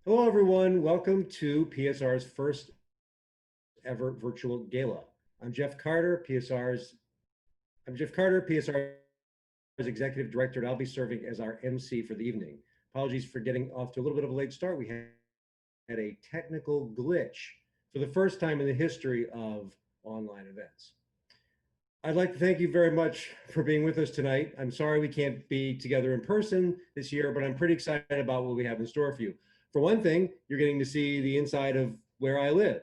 Hello, everyone. Welcome to PSR's first ever virtual gala. I'm Jeff Carter, PSR's executive director, and I'll be serving as our MC for the evening. Apologies for getting off to a little bit of a late start. We had a technical glitch for the first time in the history of online events. I'd like to thank you very much for being with us tonight. I'm sorry we can't be together in person this year, but I'm pretty excited about what we have in store for you. For one thing, you're getting to see the inside of where I live.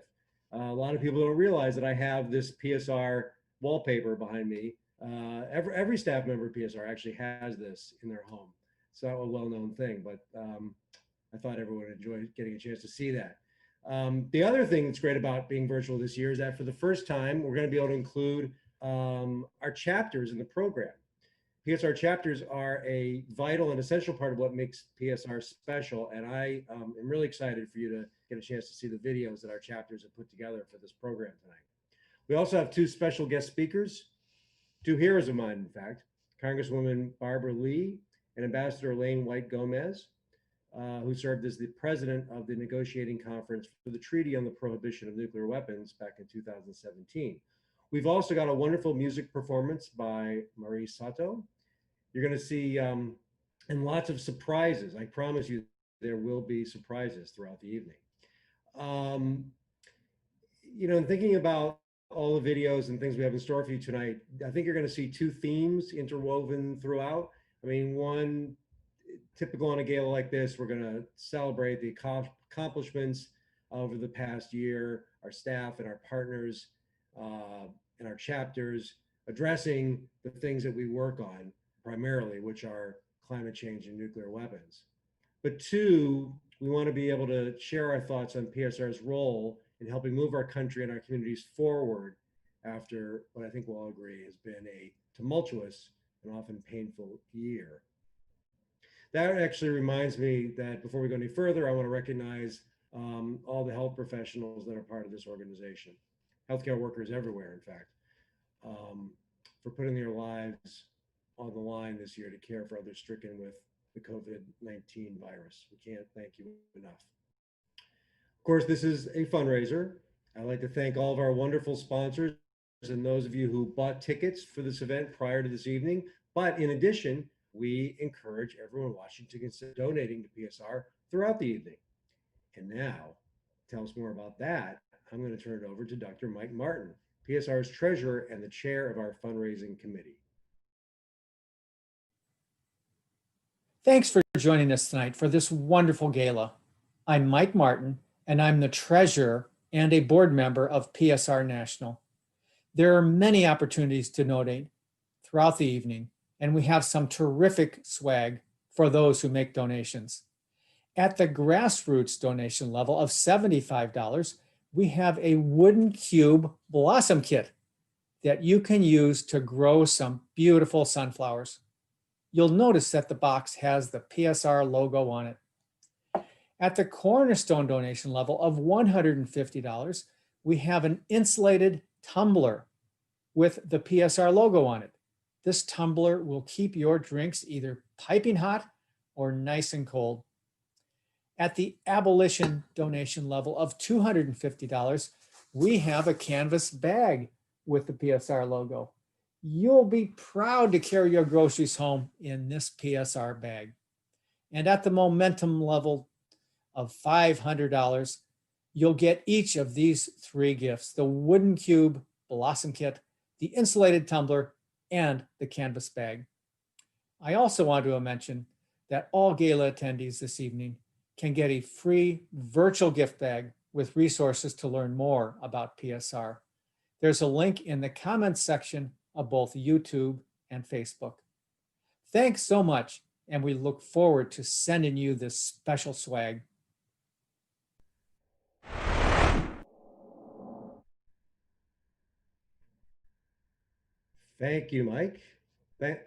A lot of people don't realize that I have this PSR wallpaper behind me. Every staff member at PSR actually has this in their home. It's not a well-known thing, but I thought everyone would enjoy getting a chance to see that. The other thing that's great about being virtual this year is that for the first time, we're going to be able to include our chapters in the program. PSR chapters are a vital and essential part of what makes PSR special, and I am really excited for you to get a chance to see the videos that our chapters have put together for this program tonight. We also have two special guest speakers, two heroes of mine, in fact, Congresswoman Barbara Lee and Ambassador Elaine White Gomez, who served as the president of the negotiating conference for the Treaty on the Prohibition of Nuclear Weapons back in 2017. We've also got a wonderful music performance by Marie Sato. You're going to see and lots of surprises. I promise you there will be surprises throughout the evening. Thinking about all the videos and things we have in store for you tonight, I think you're going to see two themes interwoven throughout. I mean, one, typical on a gala like this, we're going to celebrate the accomplishments over the past year, our staff and our partners, and our chapters addressing the things that we work on primarily, which are climate change and nuclear weapons. But two, we want to be able to share our thoughts on PSR's role in helping move our country and our communities forward after what I think we'll all agree has been a tumultuous and often painful year. That actually reminds me that before we go any further, I want to recognize all the health professionals that are part of this organization. Healthcare workers everywhere, in fact, for putting their lives on the line this year to care for others stricken with the COVID-19 virus. We can't thank you enough. Of course, this is a fundraiser. I'd like to thank all of our wonderful sponsors and those of you who bought tickets for this event prior to this evening. But in addition, we encourage everyone watching to consider donating to PSR throughout the evening. And now, to tell us more about that, I'm going to turn it over to Dr. Mike Martin, PSR's treasurer and the chair of our fundraising committee. Thanks for joining us tonight for this wonderful gala. I'm Mike Martin, and I'm the treasurer and a board member of PSR National. There are many opportunities to donate throughout the evening, and we have some terrific swag for those who make donations. At the grassroots donation level of $75, we have a wooden cube blossom kit that you can use to grow some beautiful sunflowers. You'll notice that the box has the PSR logo on it. At the cornerstone donation level of $150, we have an insulated tumbler with the PSR logo on it. This tumbler will keep your drinks either piping hot or nice and cold. At the abolition donation level of $250, we have a canvas bag with the PSR logo. You'll be proud to carry your groceries home in this PSR bag. And at the momentum level of $500, you'll get each of these three gifts: the wooden cube blossom kit, the insulated tumbler, and the canvas bag. I also want to mention that all gala attendees this evening can get a free virtual gift bag with resources to learn more about PSR. There's a link in the comments section of both YouTube and Facebook. Thanks so much, and we look forward to sending you this special swag. Thank you, Mike. Thank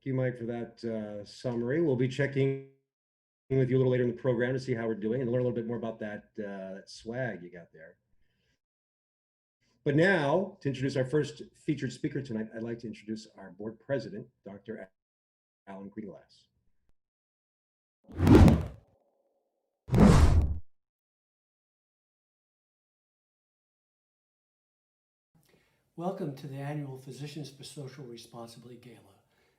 you, Mike, for that summary. We'll be checking with you a little later in the program to see how we're doing and learn a little bit more about that swag you got there. But now, to introduce our first featured speaker tonight, I'd like to introduce our board president, Dr. Alan Greenglass. Welcome to the annual Physicians for Social Responsibility Gala,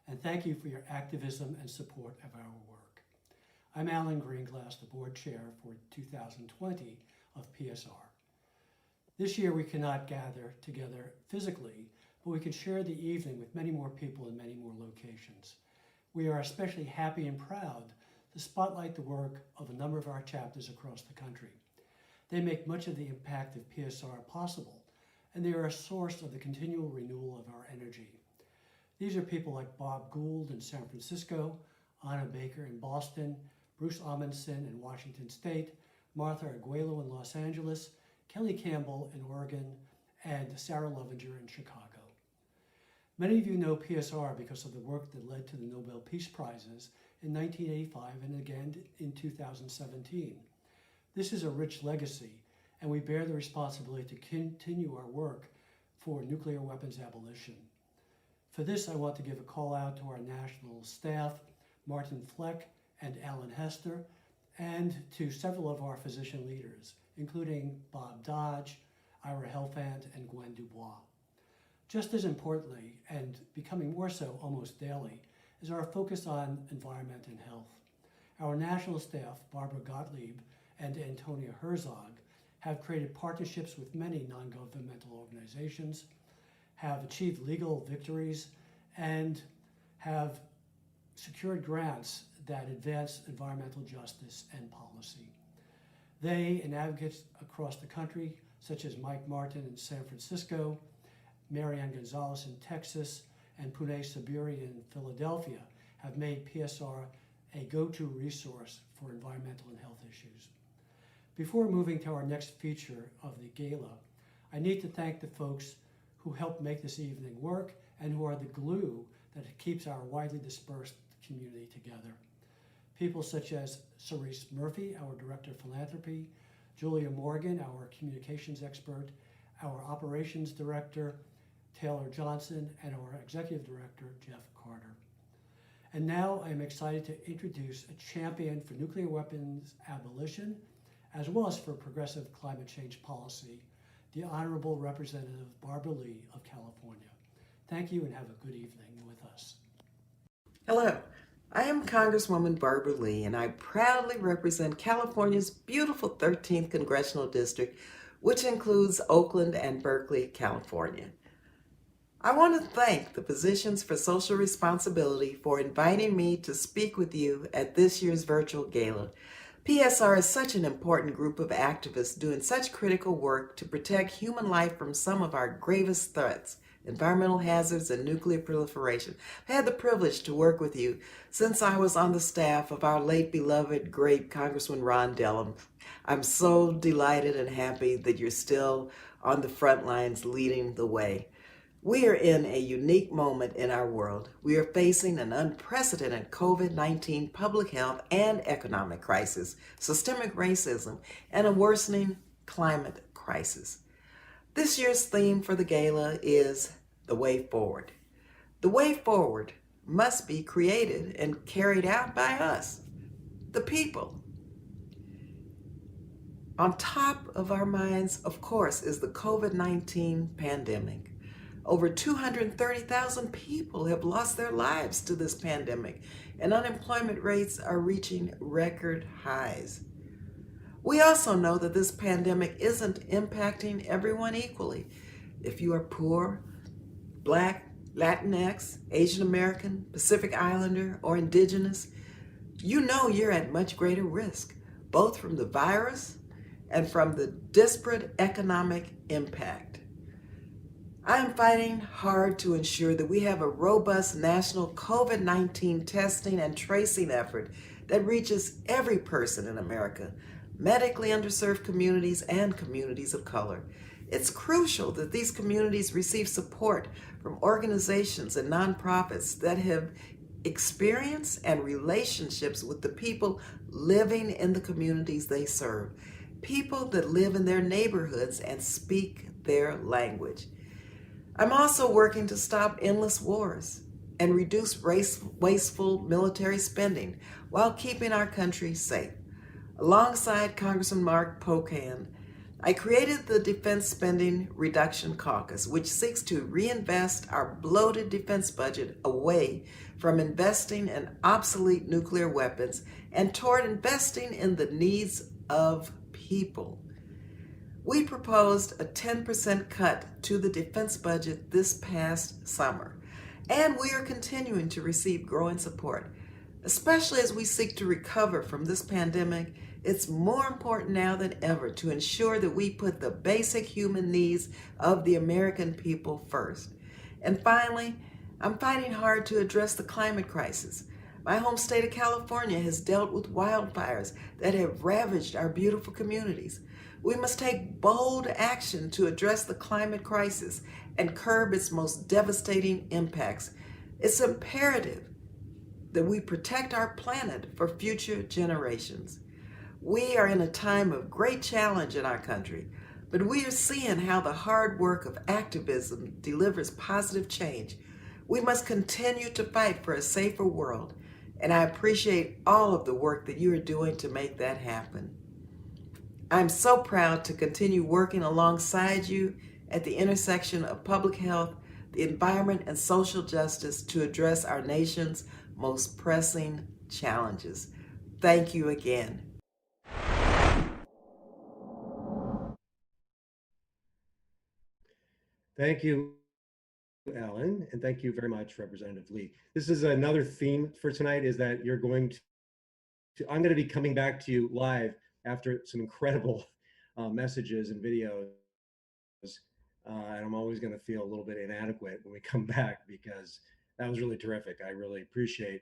and thank you for your activism and support of our work. I'm Alan Greenglass, the board chair for 2020 of PSR. This year we cannot gather together physically, but we can share the evening with many more people in many more locations. We are especially happy and proud to spotlight the work of a number of our chapters across the country. They make much of the impact of PSR possible, and they are a source of the continual renewal of our energy. These are people like Bob Gould in San Francisco, Anna Baker in Boston, Bruce Amundsen in Washington State, Martha Arguello in Los Angeles, Kelly Campbell in Oregon, and Sarah Lovinger in Chicago. Many of you know PSR because of the work that led to the Nobel Peace Prizes in 1985 and again in 2017. This is a rich legacy, and we bear the responsibility to continue our work for nuclear weapons abolition. For this, I want to give a call out to our national staff, Martin Fleck and Alan Hester, and to several of our physician leaders, including Bob Dodge, Ira Helfand, and Gwen Dubois. Just as importantly, and becoming more so almost daily, is our focus on environment and health. Our national staff, Barbara Gottlieb and Antonia Herzog, have created partnerships with many non-governmental organizations, have achieved legal victories, and have secured grants that advance environmental justice and policy. They and advocates across the country, such as Mike Martin in San Francisco, Marianne Gonzalez in Texas, and Pune Sabiri in Philadelphia, have made PSR a go-to resource for environmental and health issues. Before moving to our next feature of the gala, I need to thank the folks who helped make this evening work and who are the glue that keeps our widely dispersed community together. People such as Cerise Murphy, our Director of Philanthropy, Julia Morgan, our Communications Expert, our Operations Director, Taylor Johnson, and our Executive Director, Jeff Carter. And now I'm excited to introduce a champion for nuclear weapons abolition, as well as for progressive climate change policy, the Honorable Representative Barbara Lee of California. Thank you and have a good evening with us. Hello, I am Congresswoman Barbara Lee, and I proudly represent California's beautiful 13th Congressional District, which includes Oakland and Berkeley, California. I want to thank the Physicians for Social Responsibility for inviting me to speak with you at this year's virtual gala. PSR is such an important group of activists doing such critical work to protect human life from some of our gravest threats, environmental hazards and nuclear proliferation. I had the privilege to work with you since I was on the staff of our late beloved great Congressman Ron Dellum. I'm so delighted and happy that you're still on the front lines leading the way. We are in a unique moment in our world. We are facing an unprecedented COVID-19 public health and economic crisis, systemic racism, and a worsening climate crisis. This year's theme for the gala is the way forward. The way forward must be created and carried out by us, the people. On top of our minds, of course, is the COVID-19 pandemic. Over 230,000 people have lost their lives to this pandemic, and unemployment rates are reaching record highs. We also know that this pandemic isn't impacting everyone equally. If you are poor, Black, Latinx, Asian American, Pacific Islander, or Indigenous, you know you're at much greater risk, both from the virus and from the disparate economic impact. I am fighting hard to ensure that we have a robust national COVID-19 testing and tracing effort that reaches every person in America, medically underserved communities and communities of color. It's crucial that these communities receive support from organizations and nonprofits that have experience and relationships with the people living in the communities they serve, people that live in their neighborhoods and speak their language. I'm also working to stop endless wars and reduce wasteful military spending while keeping our country safe. Alongside Congressman Mark Pocan, I created the Defense Spending Reduction Caucus, which seeks to reinvest our bloated defense budget away from investing in obsolete nuclear weapons and toward investing in the needs of people. We proposed a 10% cut to the defense budget this past summer, and we are continuing to receive growing support. Especially as we seek to recover from this pandemic, it's more important now than ever to ensure that we put the basic human needs of the American people first. And finally, I'm fighting hard to address the climate crisis. My home state of California has dealt with wildfires that have ravaged our beautiful communities. We must take bold action to address the climate crisis and curb its most devastating impacts. It's imperative that we protect our planet for future generations. We are in a time of great challenge in our country, but we are seeing how the hard work of activism delivers positive change. We must continue to fight for a safer world, and I appreciate all of the work that you are doing to make that happen. I'm so proud to continue working alongside you at the intersection of public health, the environment, and social justice to address our nation's most pressing challenges. Thank you again. Thank you, Ellen, and thank you very much, Representative Lee. This is another theme for tonight, is that you're going to I'm going to be coming back to you live after some incredible messages and videos. And I'm always going to feel a little bit inadequate when we come back, because that was really terrific. I really appreciate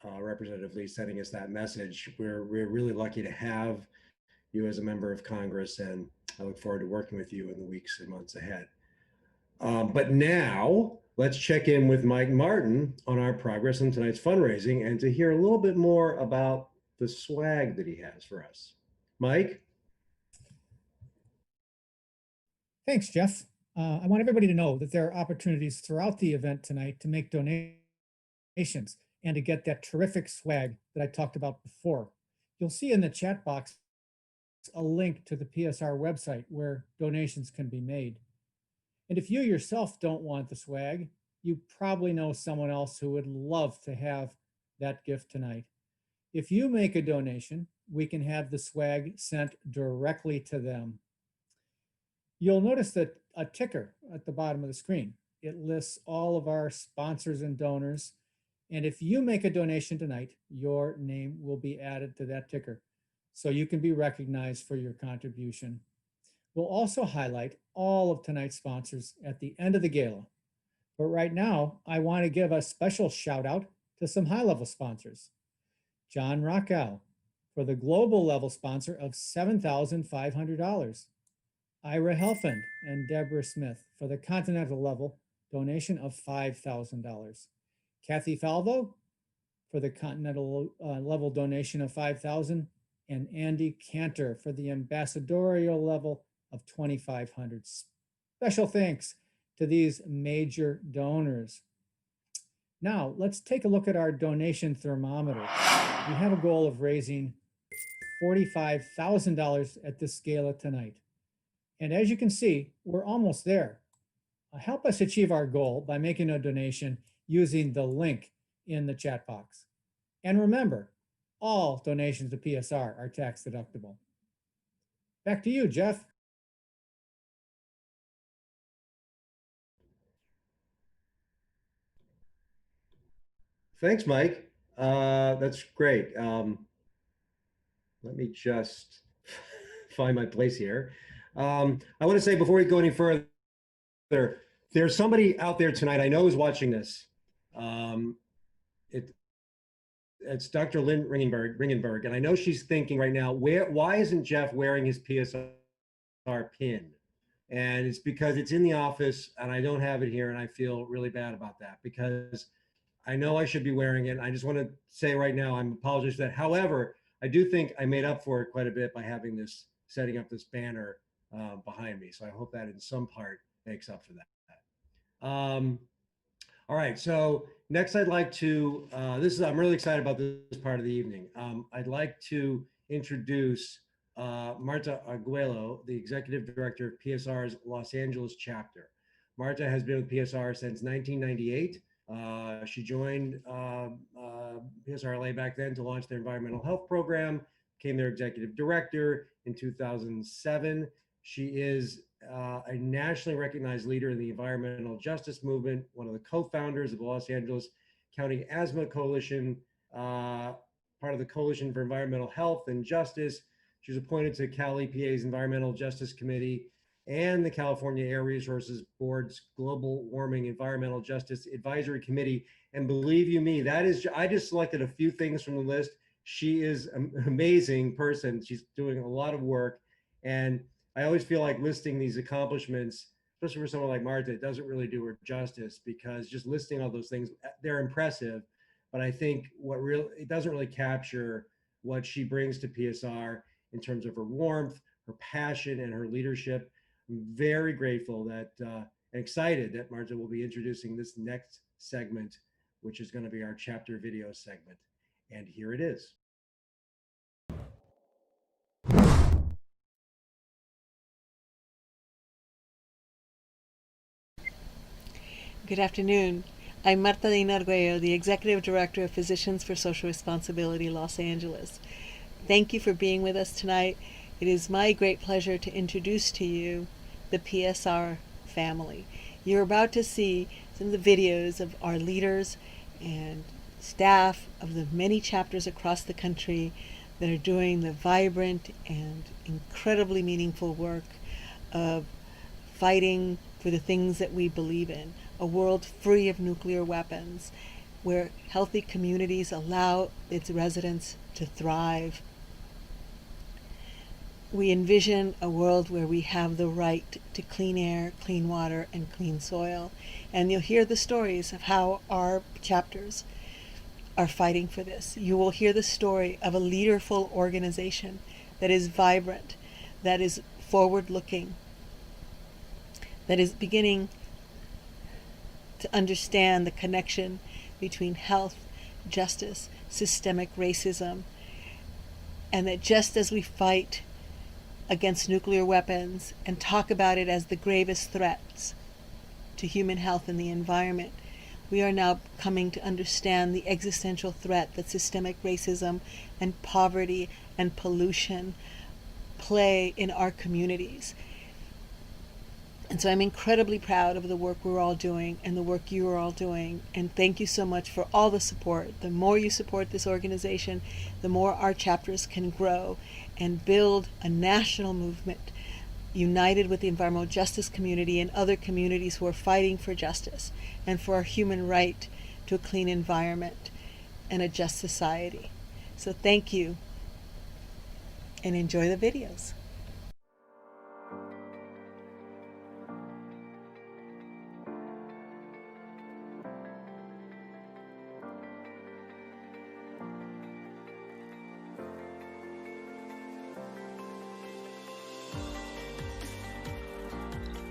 Representative Lee sending us that message. We're really lucky to have you as a member of Congress, and I look forward to working with you in the weeks and months ahead. But now let's check in with Mike Martin on our progress in tonight's fundraising, and to hear a little bit more about the swag that he has for us. Mike? Thanks, Jeff. I want everybody to know that there are opportunities throughout the event tonight to make donations and to get that terrific swag that I talked about before. You'll see in the chat box a link to the PSR website where donations can be made. And if you yourself don't want the swag, you probably know someone else who would love to have that gift tonight. If you make a donation, we can have the swag sent directly to them. You'll notice that a ticker at the bottom of the screen. It lists all of our sponsors and donors. And if you make a donation tonight, your name will be added to that ticker, so you can be recognized for your contribution. We'll also highlight all of tonight's sponsors at the end of the gala. But right now, I want to give a special shout out to some high-level sponsors. John Rockwell for the global level sponsor of $7,500. Ira Helfand and Deborah Smith for the continental level donation of $5,000. Kathy Falvo for the continental level donation of $5,000, and Andy Cantor for the ambassadorial level of $2,500. Special thanks to these major donors. Now, let's take a look at our donation thermometer. We have a goal of raising $45,000 at this gala tonight. And as you can see, we're almost there. Help us achieve our goal by making a donation using the link in the chat box. And remember, all donations to PSR are tax deductible. Back to you, Jeff. Thanks, Mike. That's great. Let me just find my place here. I want to say, before we go any further, there's somebody out there tonight I know is watching this. It's Dr. Lynn Ringenberg, and I know she's thinking right now, why isn't Jeff wearing his PSR pin? And it's because it's in the office and I don't have it here, and I feel really bad about that, because I know I should be wearing it. I just want to say right now, I'm apologizing for that. However, I do think I made up for it quite a bit by setting up this banner behind me. So I hope that in some part makes up for that. All right, so next I'd like to, I'm really excited about this part of the evening. I'd like to introduce Marta Arguello, the Executive Director of PSR's Los Angeles chapter. Marta has been with PSR since 1998. She joined PSR LA back then to launch their environmental health program, became their executive director in 2007. She is a nationally recognized leader in the environmental justice movement, one of the co-founders of the Los Angeles County Asthma Coalition, part of the Coalition for Environmental Health and Justice. She was appointed to Cal EPA's Environmental Justice Committee and the California Air Resources Board's Global Warming Environmental Justice Advisory Committee. And believe you me, I just selected a few things from the list. She is an amazing person. She's doing a lot of work. And I always feel like listing these accomplishments, especially for someone like Marta, it doesn't really do her justice, because just listing all those things, they're impressive. But I think it doesn't really capture what she brings to PSR in terms of her warmth, her passion, and her leadership. I'm very grateful that and excited that Marta will be introducing this next segment, which is going to be our chapter video segment. And here it is. Good afternoon. I'm Marta Arguello, the Executive Director of Physicians for Social Responsibility, Los Angeles. Thank you for being with us tonight. It is my great pleasure to introduce to you the PSR family. You're about to see some of the videos of our leaders and staff of the many chapters across the country that are doing the vibrant and incredibly meaningful work of fighting for the things that we believe in. A world free of nuclear weapons, where healthy communities allow its residents to thrive. We envision a world where we have the right to clean air, clean water, and clean soil. And you'll hear the stories of how our chapters are fighting for this. You will hear the story of a leaderful organization that is vibrant, that is forward-looking, that is beginning to understand the connection between health, justice, systemic racism, and that just as we fight against nuclear weapons and talk about it as the gravest threats to human health and the environment, we are now coming to understand the existential threat that systemic racism and poverty and pollution play in our communities. And so I'm incredibly proud of the work we're all doing and the work you are all doing. And thank you so much for all the support. The more you support this organization, the more our chapters can grow and build a national movement united with the environmental justice community and other communities who are fighting for justice and for our human right to a clean environment and a just society. So thank you and enjoy the videos.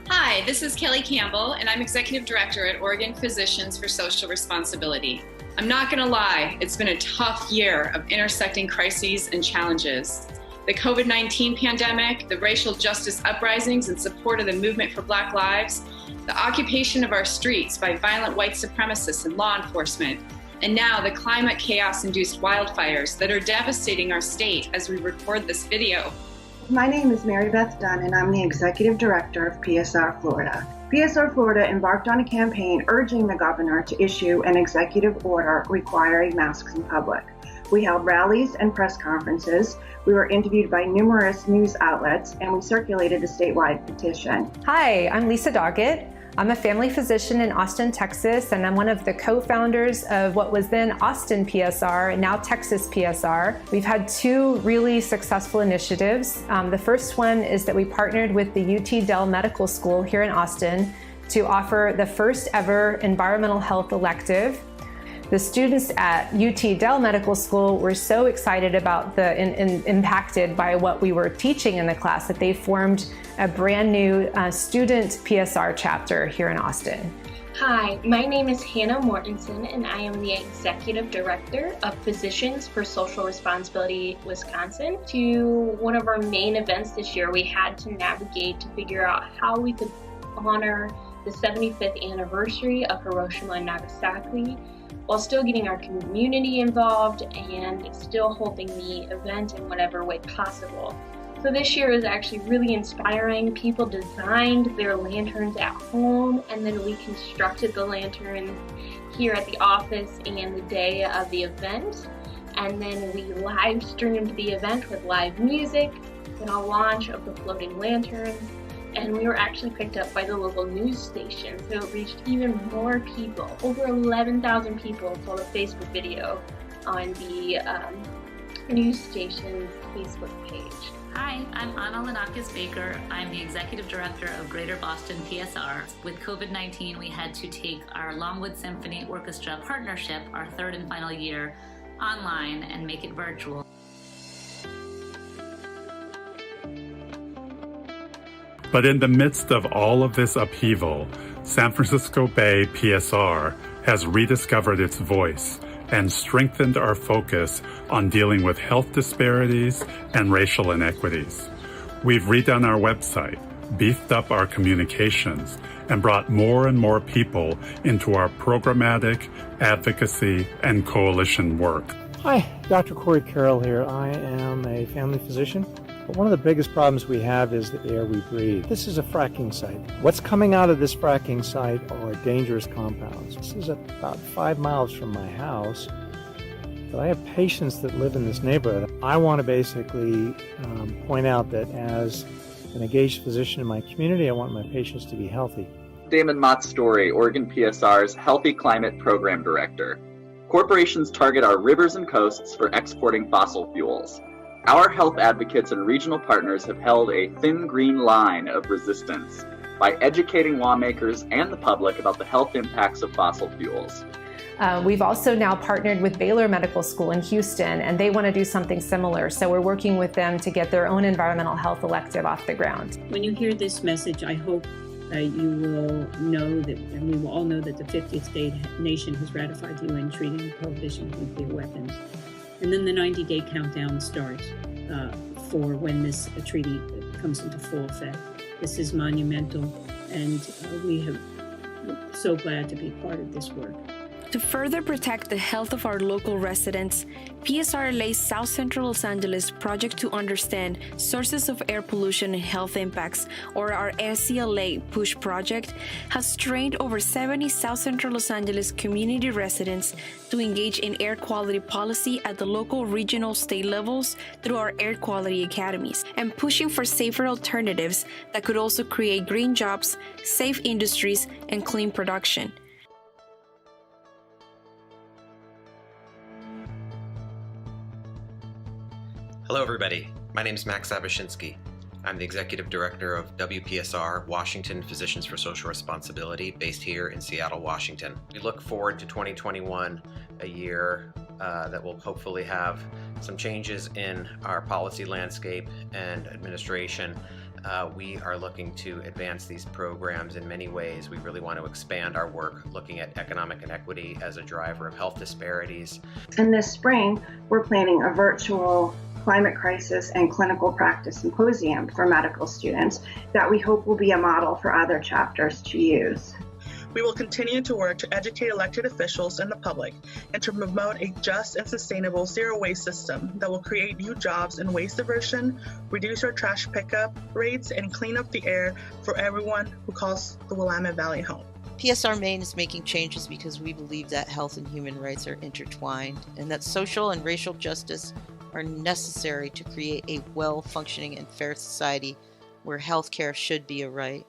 Hi, this is Kelly Campbell, and I'm Executive Director at Oregon Physicians for Social Responsibility. I'm not going to lie, it's been a tough year of intersecting crises and challenges. The COVID-19 pandemic, the racial justice uprisings in support of the movement for Black lives, the occupation of our streets by violent white supremacists and law enforcement, and now the climate chaos-induced wildfires that are devastating our state as we record this video. My name is Mary Beth Dunn, and I'm the Executive Director of PSR Florida. PSR Florida embarked on a campaign urging the governor to issue an executive order requiring masks in public. We held rallies and press conferences. We were interviewed by numerous news outlets, and we circulated a statewide petition. Hi, I'm Lisa Doggett. I'm a family physician in Austin, Texas, and I'm one of the co-founders of what was then Austin PSR and now Texas PSR. We've had two really successful initiatives. The first one is that we partnered with the UT Dell Medical School here in Austin to offer the first ever environmental health elective. The students at UT Dell Medical School were so excited about impacted by what we were teaching in the class that they formed a brand new student PSR chapter here in Austin. Hi, my name is Hannah Mortensen, and I am the Executive Director of Physicians for Social Responsibility Wisconsin. To one of our main events this year, we had to navigate to figure out how we could honor the 75th anniversary of Hiroshima and Nagasaki while still getting our community involved and still holding the event in whatever way possible. So this year is actually really inspiring. People designed their lanterns at home, and then we constructed the lanterns here at the office and the day of the event. And then we live streamed the event with live music and a launch of the floating lanterns. And we were actually picked up by the local news station, so it reached even more people. Over 11,000 people saw the Facebook video on the news station's Facebook page. Hi, I'm Anna Lanakis Baker. I'm the Executive Director of Greater Boston PSR. With COVID-19, we had to take our Longwood Symphony Orchestra partnership, our third and final year, online and make it virtual. But in the midst of all of this upheaval, San Francisco Bay PSR has rediscovered its voice and strengthened our focus on dealing with health disparities and racial inequities. We've redone our website, beefed up our communications, and brought more and more people into our programmatic, advocacy, and coalition work. Hi, Dr. Corey Carroll here. I am a family physician. But one of the biggest problems we have is the air we breathe. This is a fracking site. What's coming out of this fracking site are dangerous compounds. This is about 5 miles from my house, but I have patients that live in this neighborhood. I want to basically point out that as an engaged physician in my community, I want my patients to be healthy. Damon Mott-Story, Oregon PSR's Healthy Climate Program Director. Corporations target our rivers and coasts for exporting fossil fuels. Our health advocates and regional partners have held a thin green line of resistance by educating lawmakers and the public about the health impacts of fossil fuels. We've also now partnered with Baylor Medical School in Houston, and they want to do something similar. So we're working with them to get their own environmental health elective off the ground. When you hear this message, I hope you will know that, and we will all know that the 50th state nation has ratified the UN Treaty on Prohibition of Nuclear Weapons. And then the 90-day countdown starts for when this treaty comes into full effect. This is monumental, and we're so glad to be part of this work. To further protect the health of our local residents, PSRLA's South Central Los Angeles Project to Understand Sources of Air Pollution and Health Impacts, or our SCLA PUSH project, has trained over 70 South Central Los Angeles community residents to engage in air quality policy at the local, regional, state levels through our air quality academies, and pushing for safer alternatives that could also create green jobs, safe industries, and clean production. Hello, everybody. My name is Max Zabashinsky. I'm the Executive Director of WPSR, Washington Physicians for Social Responsibility, based here in Seattle, Washington. We look forward to 2021, a year that will hopefully have some changes in our policy landscape and administration. We are looking to advance these programs in many ways. We really want to expand our work, looking at economic inequity as a driver of health disparities. And this spring, we're planning a virtual climate crisis and clinical practice symposium for medical students that we hope will be a model for other chapters to use. We will continue to work to educate elected officials and the public and to promote a just and sustainable zero waste system that will create new jobs in waste diversion, reduce our trash pickup rates, and clean up the air for everyone who calls the Willamette Valley home. PSR Maine is making changes because we believe that health and human rights are intertwined and that social and racial justice are necessary to create a well-functioning and fair society where healthcare should be a right.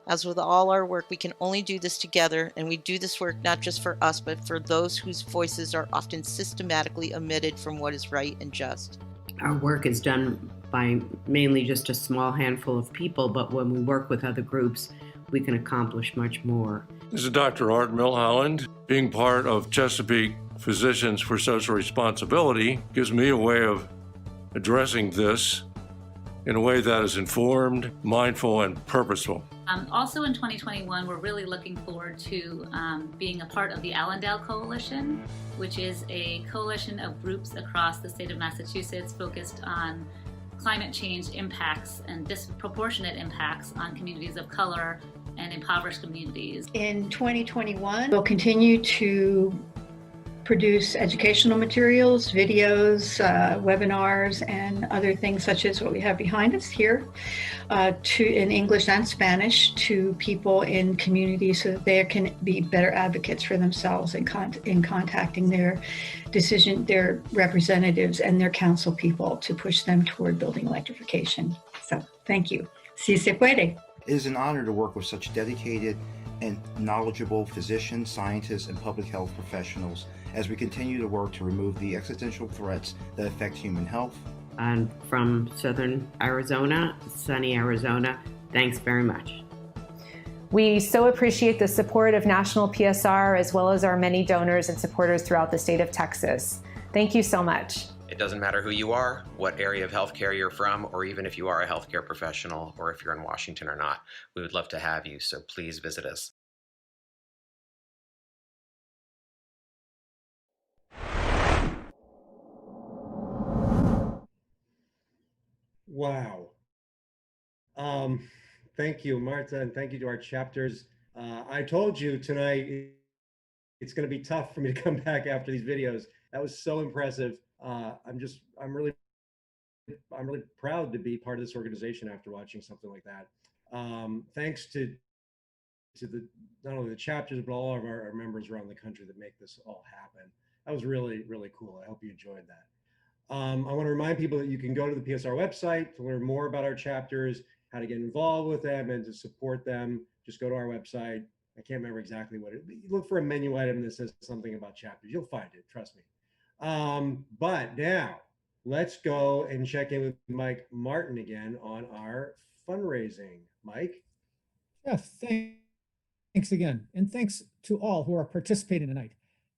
As with all our work, we can only do this together, and we do this work not just for us, but for those whose voices are often systematically omitted from what is right and just. Our work is done by mainly just a small handful of people, but when we work with other groups, we can accomplish much more. This is Dr. Art Milholland. Being part of Chesapeake Physicians for Social Responsibility gives me a way of addressing this in a way that is informed, mindful, and purposeful. Also in 2021, we're really looking forward to being a part of the Allendale Coalition, which is a coalition of groups across the state of Massachusetts focused on climate change impacts and disproportionate impacts on communities of color and impoverished communities. In 2021, we'll continue to produce educational materials, videos, webinars, and other things such as what we have behind us here in English and Spanish to people in communities so that they can be better advocates for themselves in contacting their representatives and their council people to push them toward building electrification. So thank you. Si se puede. It is an honor to work with such dedicated and knowledgeable physicians, scientists, and public health professionals as we continue to work to remove the existential threats that affect human health. And from southern Arizona, sunny Arizona, thanks very much. We so appreciate the support of National PSR as well as our many donors and supporters throughout the state of Texas. Thank you so much. It doesn't matter who you are, what area of healthcare you're from, or even if you are a healthcare professional or if you're in Washington or not. We would love to have you, so please visit us. Wow. Thank you, Marta, and thank you to our chapters. I told you tonight it's going to be tough for me to come back after these videos. That was so impressive. I'm really proud to be part of this organization after watching something like that. Thanks to not only the chapters but all of our members around the country that make this all happen. That was really, really cool. I hope you enjoyed that. I want to remind people that you can go to the PSR website to learn more about our chapters, how to get involved with them and to support them. Just go to our website. I can't remember exactly what look for a menu item that says something about chapters. You'll find it, trust me. But now let's go and check in with Mike Martin again on our fundraising. Mike? Yeah, thanks again. And thanks to all who are participating tonight.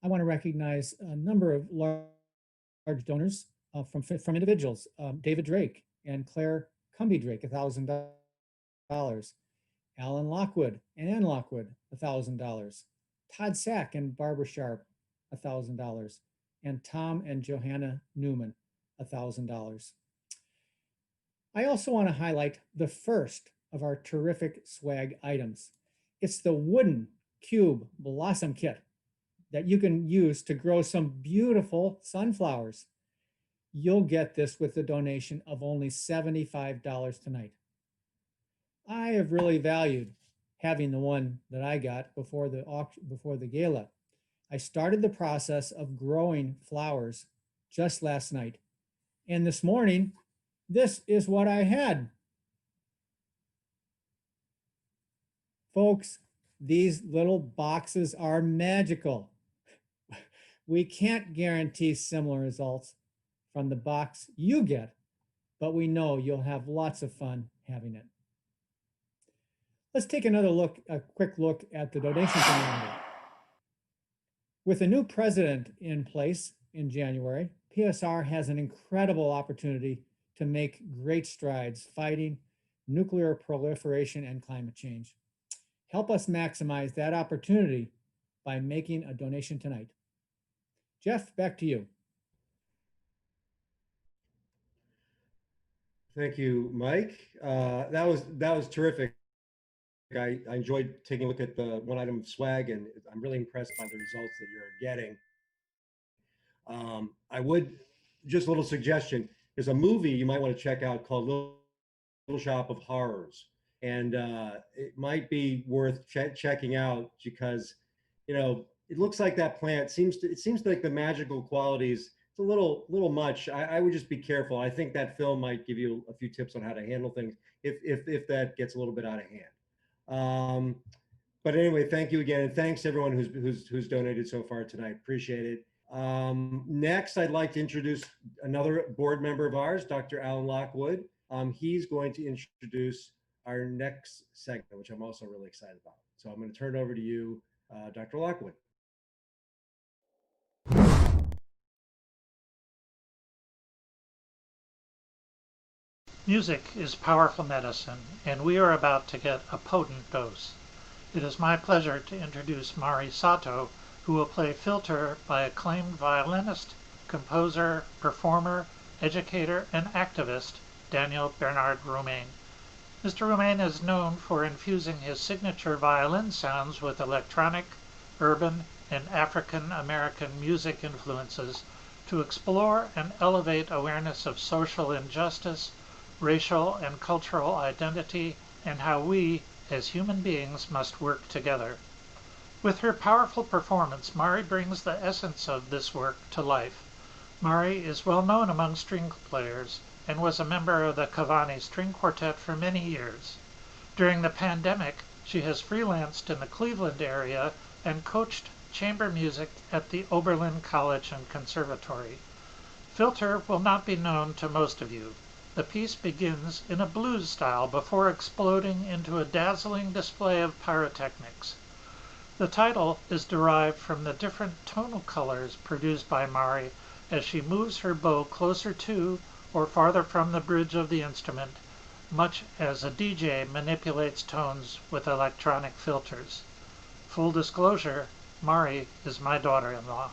I want to recognize a number of large donors from individuals. David Drake and Claire Cumby Drake, $1,000. Alan Lockwood and Ann Lockwood, $1,000. Todd Sack and Barbara Sharp, $1,000. And Tom and Johanna Newman, $1,000. I also want to highlight the first of our terrific swag items. It's the wooden cube blossom kit that you can use to grow some beautiful sunflowers. You'll get this with a donation of only $75 tonight. I have really valued having the one that I got before the gala. I started the process of growing flowers just last night. And this morning, this is what I had. Folks, these little boxes are magical. We can't guarantee similar results from the box you get, but we know you'll have lots of fun having it. Let's take a quick look at the donation calendar. With a new president in place in January, PSR has an incredible opportunity to make great strides fighting nuclear proliferation and climate change. Help us maximize that opportunity by making a donation tonight. Jeff, back to you. Thank you, Mike. That was terrific. I enjoyed taking a look at the one item of swag, and I'm really impressed by the results that you're getting. I would, just a little suggestion, there's a movie you might want to check out called Little Shop of Horrors. And it might be worth checking out because, you know, it looks like that plant it seems like the magical qualities, it's a little much. I would just be careful. I think that film might give you a few tips on how to handle things if that gets a little bit out of hand. But anyway, thank you again, and thanks everyone who's donated so far tonight. Appreciate it. Next, I'd like to introduce another board member of ours, Dr. Alan Lockwood. He's going to introduce our next segment, which I'm also really excited about. So I'm going to turn it over to you, Dr. Lockwood. Music is powerful medicine, and we are about to get a potent dose. It is my pleasure to introduce Mari Sato, who will play Filter by acclaimed violinist, composer, performer, educator, and activist Daniel Bernard Roumain. Mr. Roumain is known for infusing his signature violin sounds with electronic, urban, and African American music influences to explore and elevate awareness of social injustice, racial and cultural identity, and how we, as human beings, must work together. With her powerful performance, Mari brings the essence of this work to life. Mari is well known among string players and was a member of the Cavani String Quartet for many years. During the pandemic, she has freelanced in the Cleveland area and coached chamber music at the Oberlin College and Conservatory. Filter will not be known to most of you. The piece begins in a blues style before exploding into a dazzling display of pyrotechnics. The title is derived from the different tonal colors produced by Mari as she moves her bow closer to or farther from the bridge of the instrument, much as a DJ manipulates tones with electronic filters. Full disclosure, Mari is my daughter-in-law.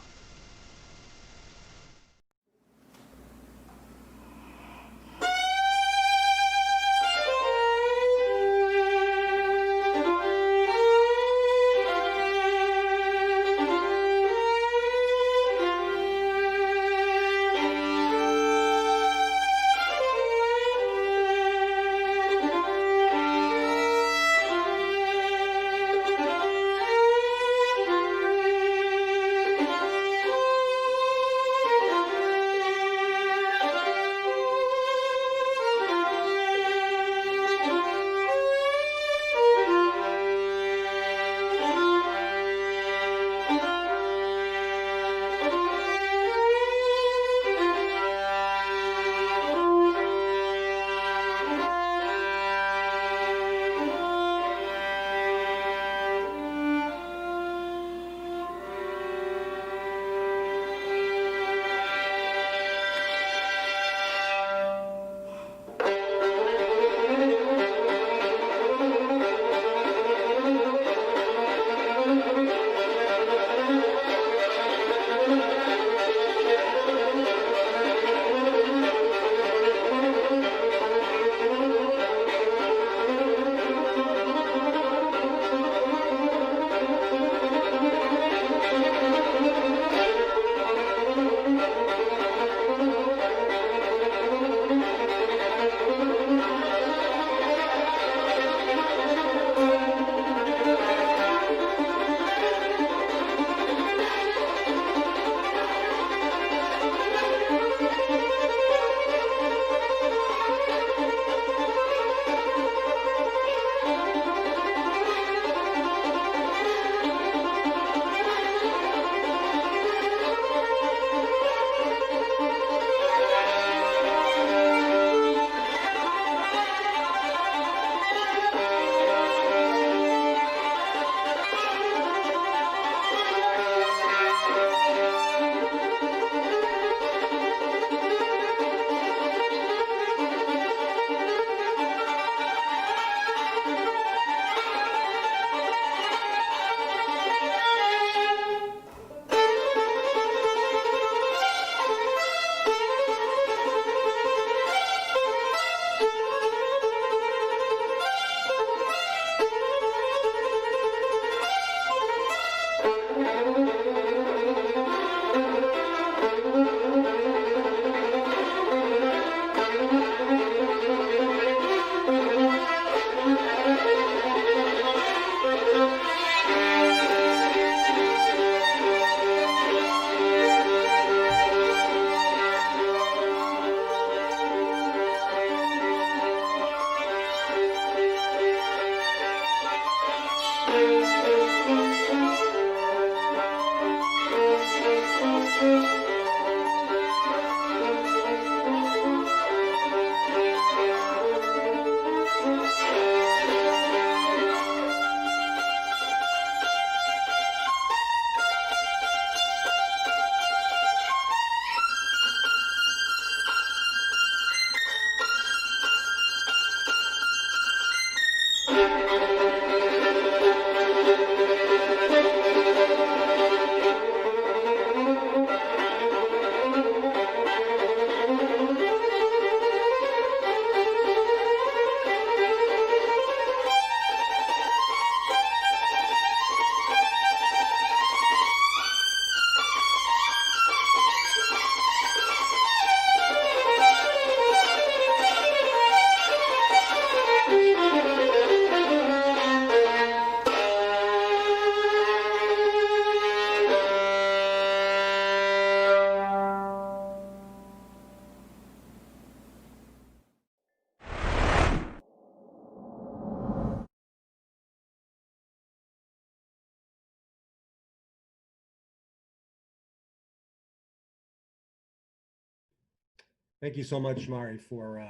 Thank you so much, Mari, for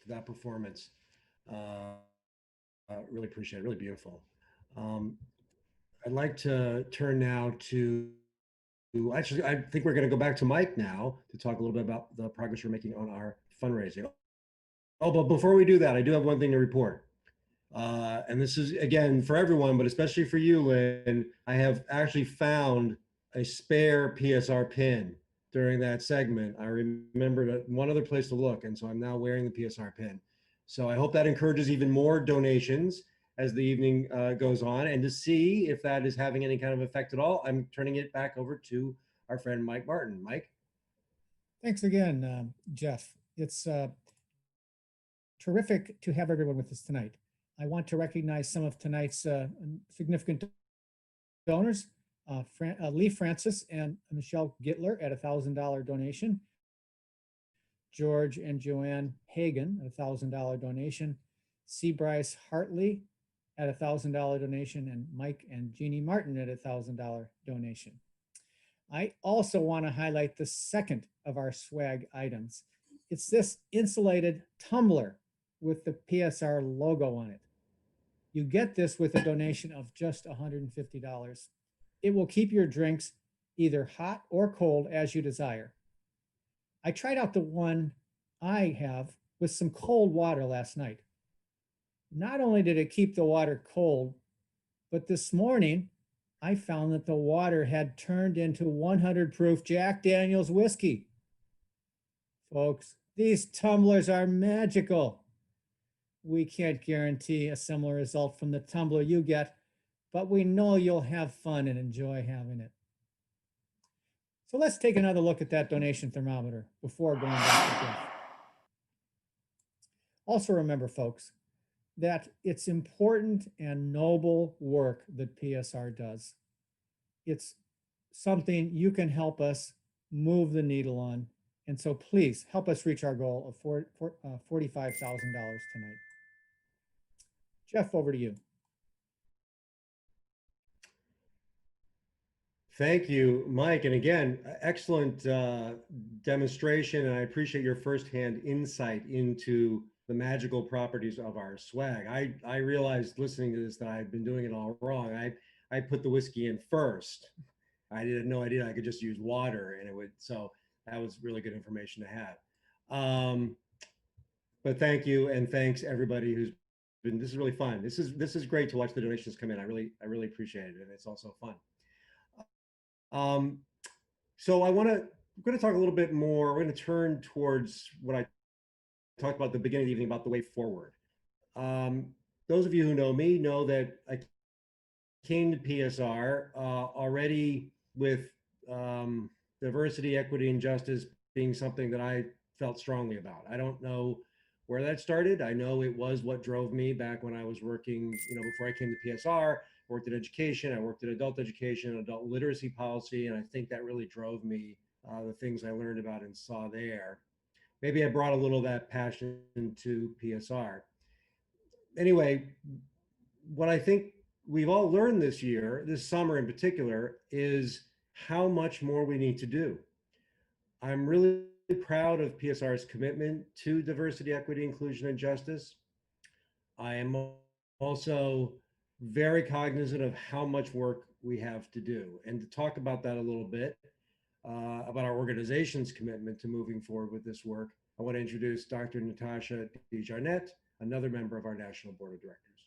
that performance. Really appreciate it. Really beautiful. Um, I'd like to turn now to, actually, I think we're going to go back to Mike now to talk a little bit about the progress we're making on our fundraising. Oh, but before we do that, I do have one thing to report. And this is, again, for everyone, but especially for you, Lynn. I have actually found a spare PSR pin during that segment. I remembered one other place to look, and so I'm now wearing the PSR pin. So I hope that encourages even more donations as the evening goes on. And to see if that is having any kind of effect at all, I'm turning it back over to our friend Mike Martin. Mike? Thanks again, Jeff. It's terrific to have everyone with us tonight. I want to recognize some of tonight's significant donors, Lee Francis and Michelle Gittler at $1,000 donation, George and Joanne Hagan at $1,000 donation, C. Bryce Hartley at $1,000 donation, and Mike and Jeannie Martin at $1,000 donation. I also want to highlight the second of our swag items. It's this insulated tumbler with the PSR logo on it. You get this with a donation of just $150. It will keep your drinks either hot or cold as you desire. I tried out the one I have with some cold water last night. Not only did it keep the water cold, but this morning I found that the water had turned into 100 proof Jack Daniel's whiskey. Folks, these tumblers are magical. We can't guarantee a similar result from the tumbler you get, but we know you'll have fun and enjoy having it. So let's take another look at that donation thermometer before going back to Jeff. Also remember, folks, that it's important and noble work that PSR does. It's something you can help us move the needle on. And so please help us reach our goal of $45,000 tonight. Jeff, over to you. Thank you, Mike. And again, excellent demonstration. And I appreciate your firsthand insight into the magical properties of our swag. I realized listening to this that I've been doing it all wrong. I put the whiskey in first. I had no idea I could just use water and it would, so that was really good information to have. But thank you, and thanks everybody who's been, this is really fun. This is great to watch the donations come in. I really appreciate it, and it's also fun. So we're going to talk a little bit more. We're going to turn towards what I talked about at the beginning of the evening about the way forward. Those of you who know me know that I came to PSR already with diversity, equity, and justice being something that I felt strongly about. I don't know where that started. I know it was what drove me back when I was working, before I came to PSR. I worked in education, I worked in adult education, adult literacy policy, and I think that really drove me, the things I learned about and saw there. Maybe I brought a little of that passion to PSR. Anyway, what I think we've all learned this year, this summer in particular, is how much more we need to do. I'm really proud of PSR's commitment to diversity, equity, inclusion, and justice. I am also very cognizant of how much work we have to do. And to talk about that a little bit, about our organization's commitment to moving forward with this work, I want to introduce Dr. Natasha DeJarnette, another member of our National Board of Directors.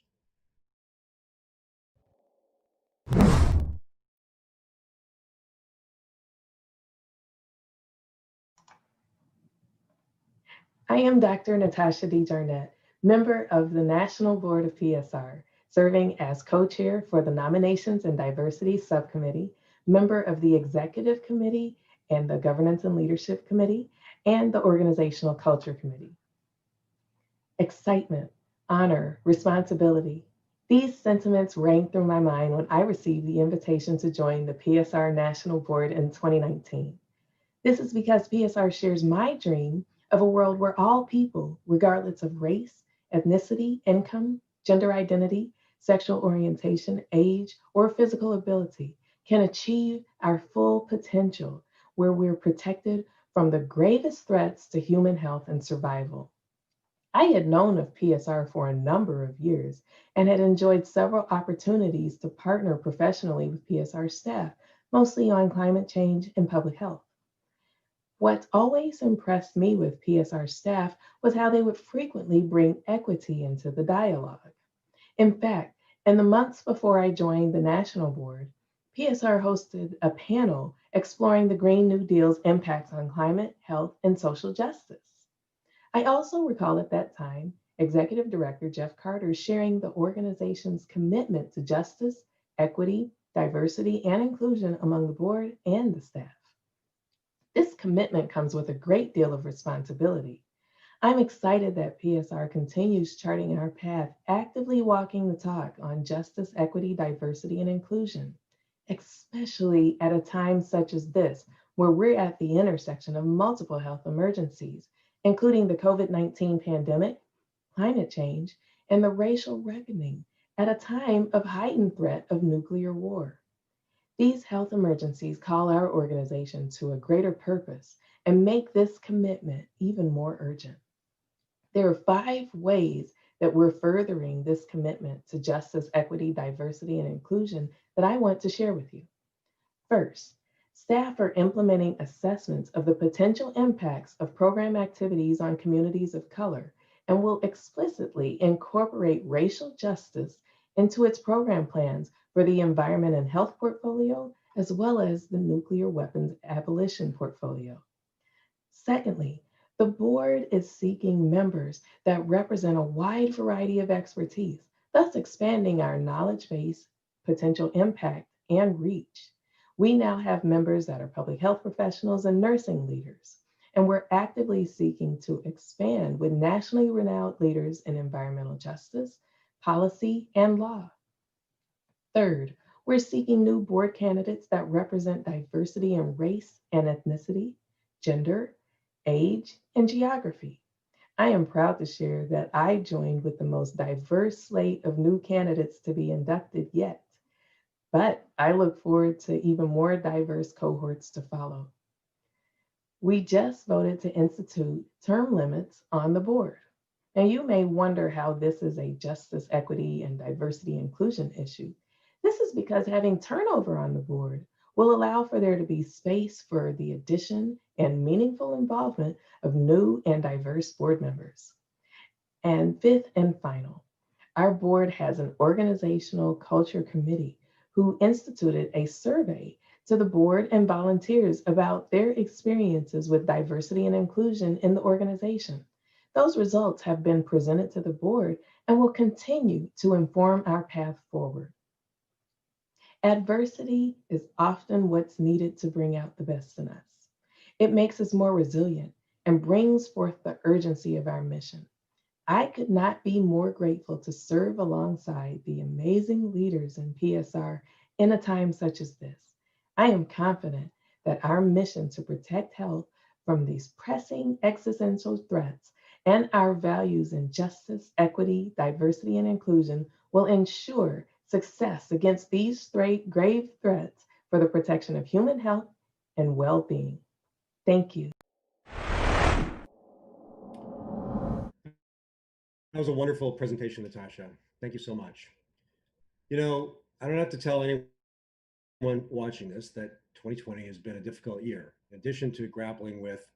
I am Dr. Natasha DeJarnette, member of the National Board of PSR, serving as co-chair for the Nominations and Diversity Subcommittee, member of the Executive Committee and the Governance and Leadership Committee, and the Organizational Culture Committee. Excitement, honor, responsibility. These sentiments rang through my mind when I received the invitation to join the PSR National Board in 2019. This is because PSR shares my dream of a world where all people, regardless of race, ethnicity, income, gender identity, sexual orientation, age, or physical ability, can achieve our full potential, where we're protected from the gravest threats to human health and survival. I had known of PSR for a number of years and had enjoyed several opportunities to partner professionally with PSR staff, mostly on climate change and public health. What always impressed me with PSR staff was how they would frequently bring equity into the dialogue. In fact, in the months before I joined the national board, PSR hosted a panel exploring the Green New Deal's impacts on climate, health, and social justice. I also recall at that time, Executive Director Jeff Carter sharing the organization's commitment to justice, equity, diversity, and inclusion among the board and the staff. This commitment comes with a great deal of responsibility. I'm excited that PSR continues charting our path, actively walking the talk on justice, equity, diversity, and inclusion, especially at a time such as this, where we're at the intersection of multiple health emergencies, including the COVID-19 pandemic, climate change, and the racial reckoning at a time of heightened threat of nuclear war. These health emergencies call our organization to a greater purpose and make this commitment even more urgent. There are 5 ways that we're furthering this commitment to justice, equity, diversity, and inclusion that I want to share with you. First, staff are implementing assessments of the potential impacts of program activities on communities of color and will explicitly incorporate racial justice into its program plans for the environment and health portfolio, as well as the nuclear weapons abolition portfolio. Secondly, the board is seeking members that represent a wide variety of expertise, thus expanding our knowledge base, potential impact, and reach. We now have members that are public health professionals and nursing leaders, and we're actively seeking to expand with nationally renowned leaders in environmental justice, policy, and law. Third, we're seeking new board candidates that represent diversity in race and ethnicity, gender, age, and geography. I am proud to share that I joined with the most diverse slate of new candidates to be inducted yet, but I look forward to even more diverse cohorts to follow. We just voted to institute term limits on the board. And you may wonder how this is a justice, equity, and diversity inclusion issue. This is because having turnover on the board will allow for there to be space for the addition and meaningful involvement of new and diverse board members. And fifth and final, our board has an organizational culture committee who instituted a survey to the board and volunteers about their experiences with diversity and inclusion in the organization. Those results have been presented to the board and will continue to inform our path forward. Adversity is often what's needed to bring out the best in us. It makes us more resilient and brings forth the urgency of our mission. I could not be more grateful to serve alongside the amazing leaders in PSR in a time such as this. I am confident that our mission to protect health from these pressing existential threats and our values in justice, equity, diversity, and inclusion will ensure success against these grave threats for the protection of human health and well-being. Thank you. That was a wonderful presentation, Natasha. Thank you so much. You know, I don't have to tell anyone watching this that 2020 has been a difficult year. In addition to grappling with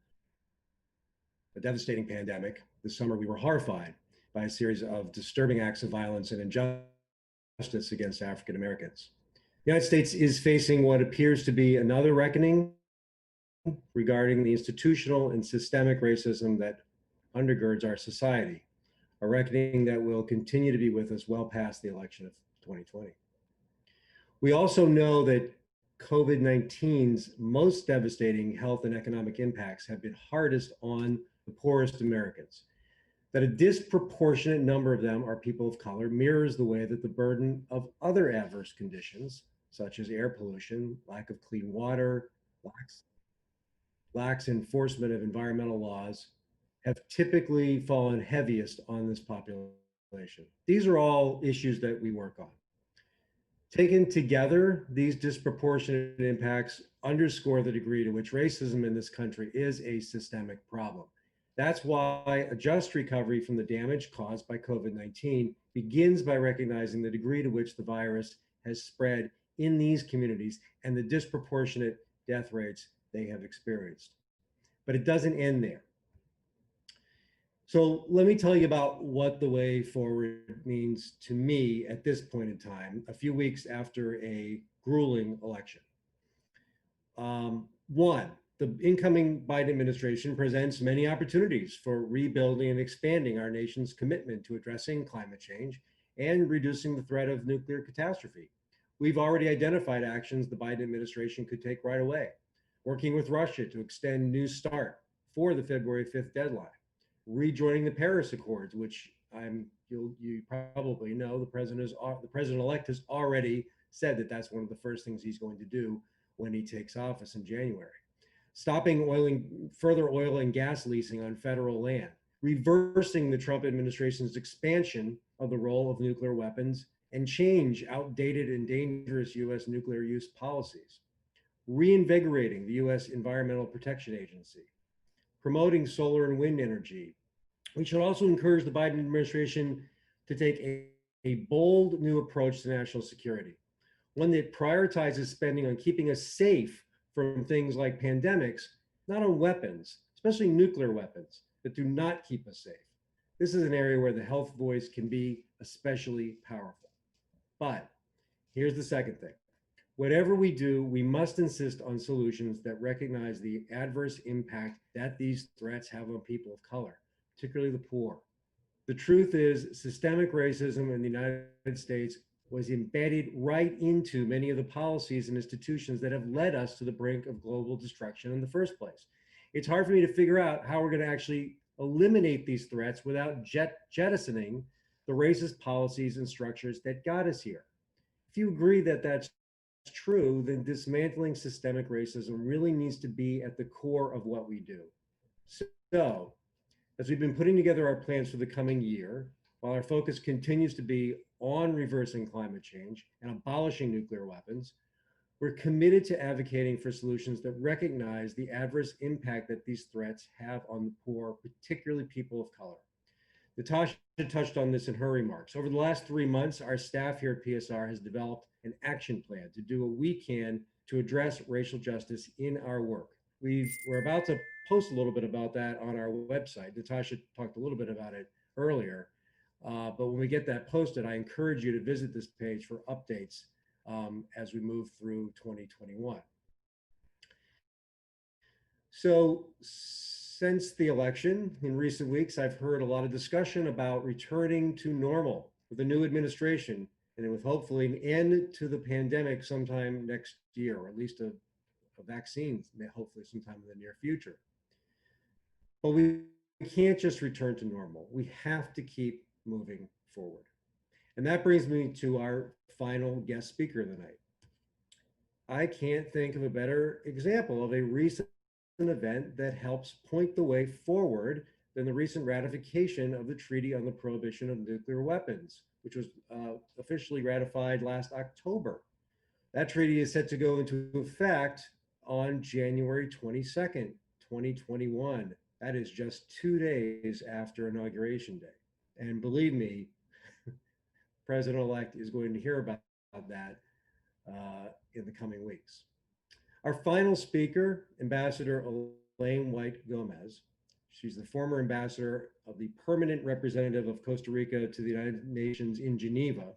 the devastating pandemic, this summer we were horrified by a series of disturbing acts of violence and injustice against African Americans. The United States is facing what appears to be another reckoning regarding the institutional and systemic racism that undergirds our society, a reckoning that will continue to be with us well past the election of 2020. We also know that COVID-19's most devastating health and economic impacts have been hardest on the poorest Americans, that a disproportionate number of them are people of color mirrors the way that the burden of other adverse conditions, such as air pollution, lack of clean water, lax enforcement of environmental laws, have typically fallen heaviest on this population. These are all issues that we work on. Taken together, these disproportionate impacts underscore the degree to which racism in this country is a systemic problem. That's why a just recovery from the damage caused by COVID-19 begins by recognizing the degree to which the virus has spread in these communities and the disproportionate death rates they have experienced. But it doesn't end there. So let me tell you about what the way forward means to me at this point in time, a few weeks after a grueling election. One, the incoming Biden administration presents many opportunities for rebuilding and expanding our nation's commitment to addressing climate change and reducing the threat of nuclear catastrophe. We've already identified actions the Biden administration could take right away, working with Russia to extend New START for the February 5th deadline, rejoining the Paris Accords, which you probably know the president-elect has already said that that's one of the first things he's going to do when he takes office in January. Stopping further oil and gas leasing on federal land, reversing the Trump administration's expansion of the role of nuclear weapons and change outdated and dangerous U.S. nuclear use policies, reinvigorating the U.S. Environmental Protection Agency, promoting solar and wind energy. We should also encourage the Biden administration to take a bold new approach to national security, one that prioritizes spending on keeping us safe from things like pandemics, not on weapons, especially nuclear weapons that do not keep us safe. This is an area where the health voice can be especially powerful. But here's the second thing. Whatever we do, we must insist on solutions that recognize the adverse impact that these threats have on people of color, particularly the poor. The truth is, systemic racism in the United States was embedded right into many of the policies and institutions that have led us to the brink of global destruction in the first place. It's hard for me to figure out how we're going to actually eliminate these threats without jettisoning the racist policies and structures that got us here. If you agree that that's true, then dismantling systemic racism really needs to be at the core of what we do. So, as we've been putting together our plans for the coming year, while our focus continues to be on reversing climate change and abolishing nuclear weapons, we're committed to advocating for solutions that recognize the adverse impact that these threats have on the poor, particularly people of color. Natasha touched on this in her remarks. Over the last 3 months, our staff here at PSR has developed an action plan to do what we can to address racial justice in our work. We're about to post a little bit about that on our website. Natasha talked a little bit about it earlier, but when we get that posted, I encourage you to visit this page for updates as we move through 2021. So since the election in recent weeks, I've heard a lot of discussion about returning to normal with the new administration and with hopefully an end to the pandemic sometime next year, or at least a vaccine, hopefully sometime in the near future. But we can't just return to normal. We have to keep moving forward. And that brings me to our final guest speaker of the night. I can't think of a better example of a recent event that helps point the way forward than the recent ratification of the Treaty on the Prohibition of Nuclear Weapons, which was officially ratified last October. That treaty is set to go into effect on January 22nd, 2021. That is just 2 days after Inauguration Day. And believe me, President-elect is going to hear about that in the coming weeks. Our final speaker, Ambassador Elaine White Gomez. She's the former ambassador of the permanent representative of Costa Rica to the United Nations in Geneva,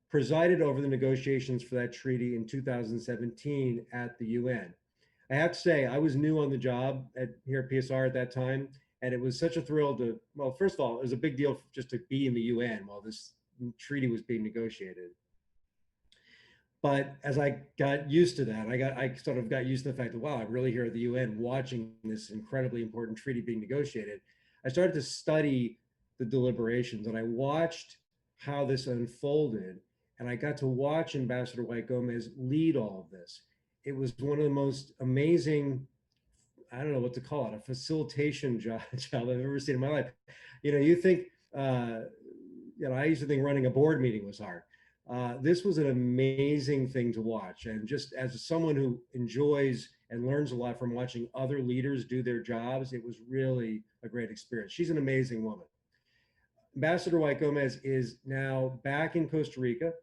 presided over the negotiations for that treaty in 2017 at the UN. I have to say, I was new on the job here at PSR at that time, and it was such a thrill to, well, first of all, it was a big deal just to be in the UN while this treaty was being negotiated. But as I got used to that, I sort of got used to the fact that, wow, I'm really here at the UN watching this incredibly important treaty being negotiated. I started to study the deliberations, and I watched how this unfolded, and I got to watch Ambassador White Gomez lead all of this. It was one of the most amazing, I don't know what to call it, a facilitation job I've ever seen in my life. You know, you think, I used to think running a board meeting was hard. This was an amazing thing to watch. And just as someone who enjoys and learns a lot from watching other leaders do their jobs, it was really a great experience. She's an amazing woman. Ambassador White Gomez is now back in Costa Rica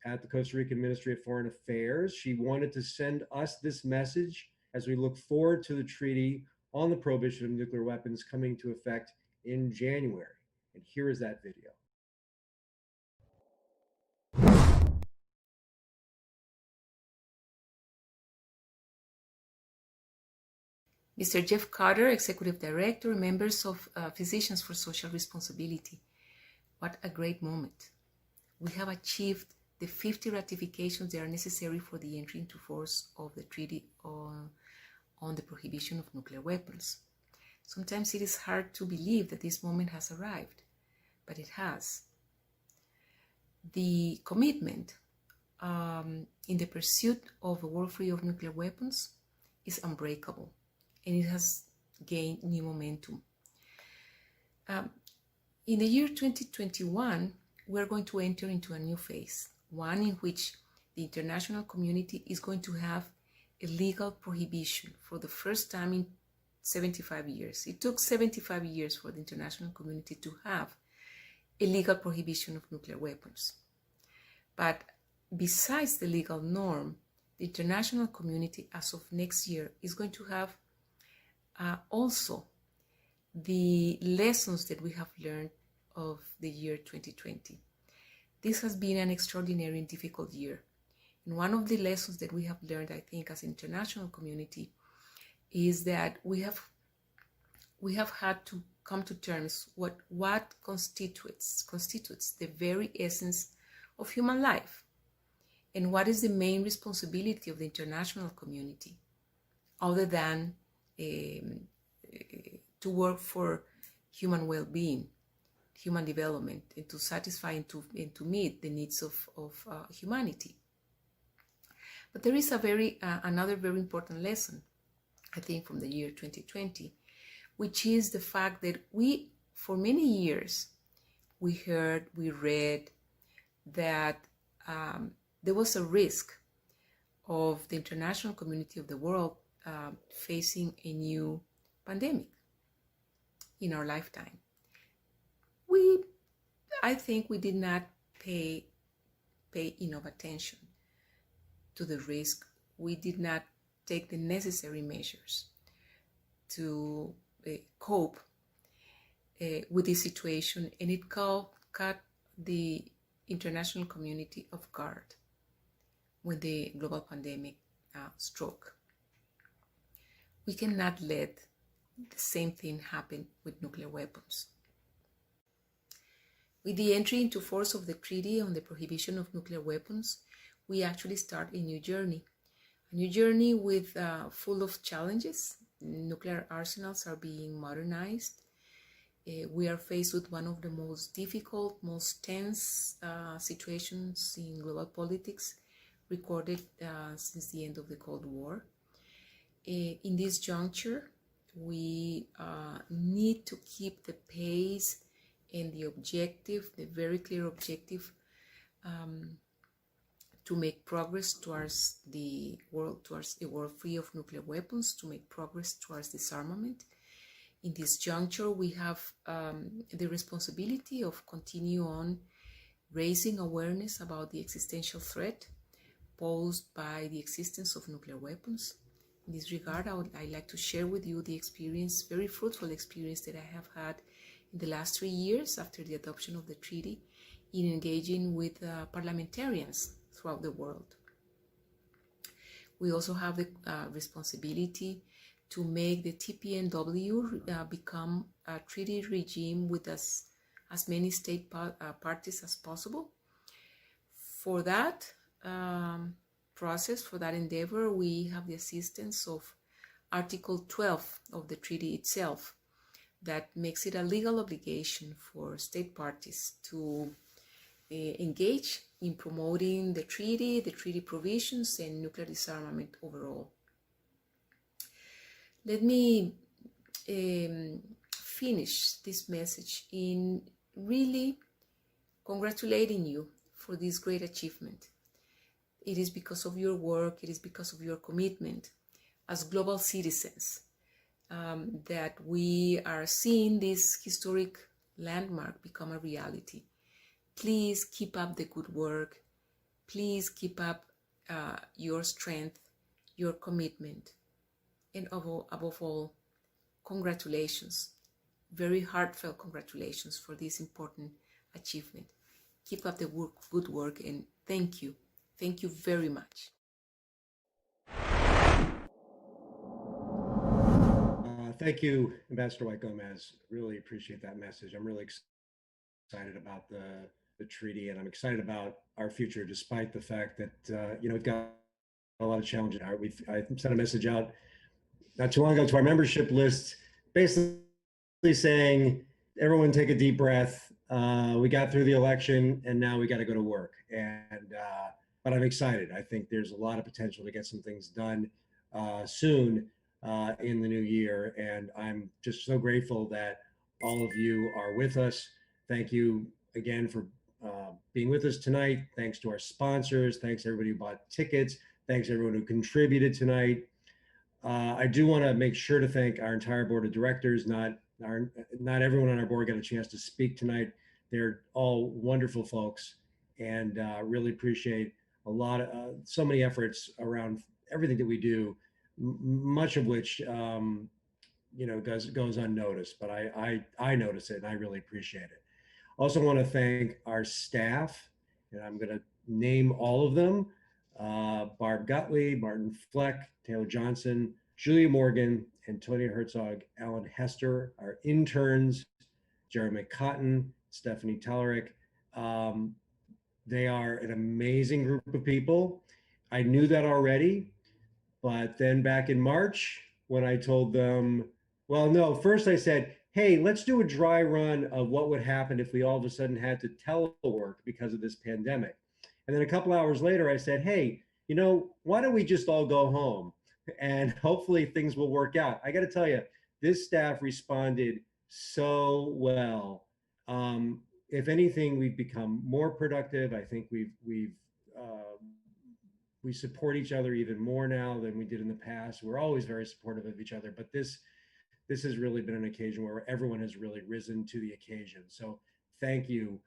at the Costa Rican Ministry of Foreign Affairs. She wanted to send us this message as we look forward to the treaty on the prohibition of nuclear weapons coming to effect in January. And here is that video. Mr. Jeff Carter, Executive Director, members of Physicians for Social Responsibility. What a great moment. We have achieved the 50 ratifications that are necessary for the entry into force of the Treaty on the Prohibition of Nuclear Weapons. Sometimes it is hard to believe that this moment has arrived, but it has. The commitment in the pursuit of a world free of nuclear weapons is unbreakable, and it has gained new momentum. In the year 2021, we're going to enter into a new phase, one in which the international community is going to have a legal prohibition for the first time in 75 years. It took 75 years for the international community to have a legal prohibition of nuclear weapons. But besides the legal norm, the international community as of next year is going to have also the lessons that we have learned of the year 2020. This has been an extraordinary and difficult year. And one of the lessons that we have learned, I think, as an international community is that we have had to come to terms what constitutes the very essence of human life, and what is the main responsibility of the international community, other than to work for human well-being, human development, and to satisfy and to meet the needs of humanity. But there is another very important lesson, I think, from the year 2020, which is the fact that for many years, we read that there was a risk of the international community of the world facing a new pandemic in our lifetime. I think we did not pay enough attention to the risk. We did not take the necessary measures to cope with this situation, and it caught the international community off guard when the global pandemic struck. We cannot let the same thing happen with nuclear weapons. With the entry into force of the Treaty on the Prohibition of Nuclear Weapons, we actually start a new journey with full of challenges. Nuclear arsenals are being modernized. We are faced with one of the most difficult, most tense situations in global politics recorded since the end of the Cold War. In this juncture, we need to keep the pace and the objective, the very clear objective, to make progress towards a world free of nuclear weapons, to make progress towards disarmament. In this juncture, we have the responsibility of continue on raising awareness about the existential threat posed by the existence of nuclear weapons. In this regard, I'd like to share with you the very fruitful experience that I have had in the last 3 years after the adoption of the treaty in engaging with parliamentarians throughout the world. We also have the responsibility to make the TPNW become a treaty regime with as many state parties as possible. For that process, for that endeavor, we have the assistance of Article 12 of the treaty itself, that makes it a legal obligation for state parties to engage in promoting the treaty provisions, and nuclear disarmament overall. Let me finish this message in really congratulating you for this great achievement. It is because of your work, it is because of your commitment as global citizens that we are seeing this historic landmark become a reality. Please keep up the good work. Please keep up your strength, your commitment, and above all, congratulations. Very heartfelt congratulations for this important achievement. Keep up the good work, and thank you. Thank you very much. Thank you, Ambassador White Gomez. Really appreciate that message. I'm really excited about the treaty, and I'm excited about our future, despite the fact that we've got a lot of challenges. I sent a message out not too long ago to our membership list, basically saying, everyone take a deep breath. We got through the election, and now we got to go to work. But I'm excited. I think there's a lot of potential to get some things done soon in the new year. And I'm just so grateful that all of you are with us. Thank you again for being with us tonight. Thanks to our sponsors. Thanks to everybody who bought tickets. Thanks to everyone who contributed tonight. I do want to make sure to thank our entire board of directors. Not everyone on our board got a chance to speak tonight. They're all wonderful folks, and really appreciate a lot of so many efforts around everything that we do, much of which goes unnoticed. But I notice it, and I really appreciate it. Also want to thank our staff, and I'm going to name all of them. Barb Gutley, Martin Fleck, Taylor Johnson, Julia Morgan, Antonia Herzog, Alan Hester, our interns, Jeremy Cotton, Stephanie Tellerick. They are an amazing group of people. I knew that already, but then back in March, when I told them, well, no, first I said, hey, let's do a dry run of what would happen if we all of a sudden had to telework because of this pandemic. And then a couple hours later, I said, hey, why don't we just all go home? And hopefully things will work out. I got to tell you, this staff responded so well. If anything, we've become more productive. I think we support each other even more now than we did in the past. We're always very supportive of each other, but this has really been an occasion where everyone has really risen to the occasion. So thank you